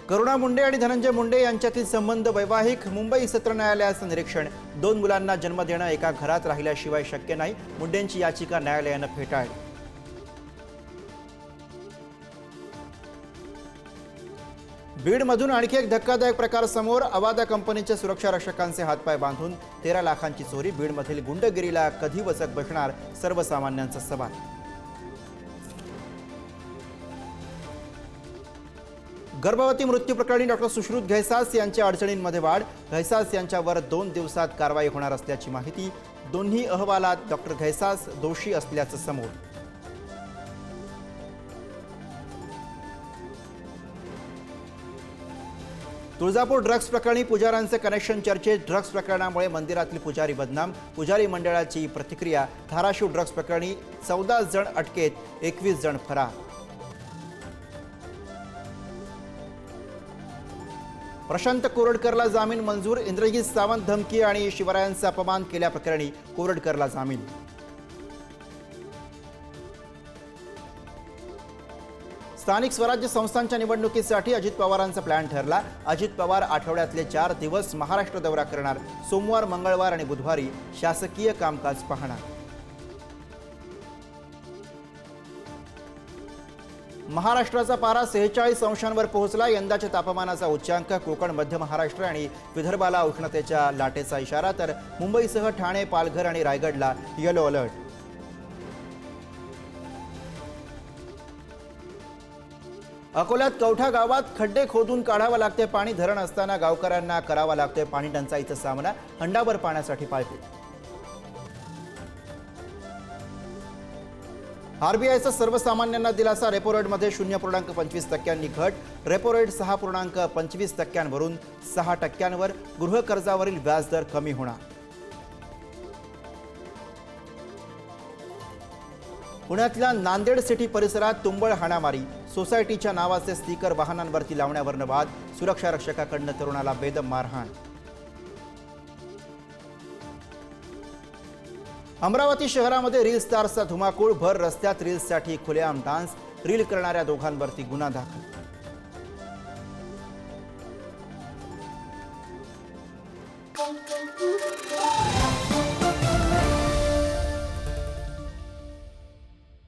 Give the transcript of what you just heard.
करुणा मुंडे आणि धनंजय मुंडे यांच्यातील संबंध वैवाहिक. मुंबई सत्र न्यायालयाचं निरीक्षण. 2 मुलांना जन्म देणं एका घरात राहिल्याशिवाय शक्य नाही. मुंडेंची याचिका न्यायालयानं फेटाळली. बीडमधून आणखी एक धक्कादायक प्रकार समोर. अवादा कंपनीच्या सुरक्षा रक्षकांचे हातपाय बांधून 13 लाखांची चोरी. बीडमधील गुंडगिरीला कधी वचक बसणार, सर्वसामान्यांचा सवाल. गर्भवती मृत्यू प्रकरणी डॉक्टर सुश्रुत घैसास यांच्या अडचणींमध्ये वाढ. घैसास यांच्यावर 2 दिवसात कारवाई होणार असल्याची माहिती. दोन्ही अहवालात डॉक्टर घैसास दोषी असल्याचं समोर. तुळजापूर ड्रग्ज प्रकरणी पुजाऱ्यांचे कनेक्शन चर्चेत. ड्रग्ज प्रकरणामुळे मंदिरातील पुजारी बदनाम. पुजारी मंडळाची प्रतिक्रिया. धाराशिव ड्रग्ज प्रकरणी 14 जण अटकेत, 21 जण फरार. प्रशांत कोरडकरला जामीन मंजूर. इंद्रजित सावंत धमकी आणि शिवरायांचा अपमान केल्याप्रकरणी कोरडकरला जामीन. स्थानिक स्वराज्य संस्थांच्या निवडणुकीसाठी अजित पवारांचा प्लॅन ठरला. अजित पवार आठवड्यातले 4 दिवस महाराष्ट्र दौरा करणार. सोमवार, मंगळवार आणि बुधवारी शासकीय कामकाज पाहणार. महाराष्ट्राचा पारा 46 अंशांवर पोहोचला. यंदाच्या तापमानाचा उच्चांक. कोकण, मध्य महाराष्ट्र आणि विदर्भाला उष्णतेच्या लाटेचा इशारा, तर मुंबईसह ठाणे, पालघर आणि रायगडला येलो अलर्ट. अकोल्यात कवठा गावात खड्डे खोदून काढावं लागते पाणी. धरण असताना गावकऱ्यांना करावा लागतोय पाणी टंचाईचा सामना. हंडाभर पाण्यासाठी पायपीट. आरबीआयचा सर्वसामान्यांना दिलासा. रेपो रेटमध्ये 0.25% घट. रेपो रेट 6.25%वरून 6%वर. गृहकर्जावरील व्याजदर कमी होणार. पुण्यातल्या नांदेड सिटी परिसरात तुंबळ हाणामारी. सोसायटीच्या नावाचे स्टिकर वाहनांवरती लावण्यावरनं वाद. सुरक्षा रक्षकाकडनं तरुणाला बेदम मारहाण. अमरावती शहरामध्ये रील स्टार्सचा धुमाकूळ. भर रस्त्यात रील्ससाठी खुलेआम डान्स. रील करणाऱ्या दोघांवरती गुन्हा दाखल.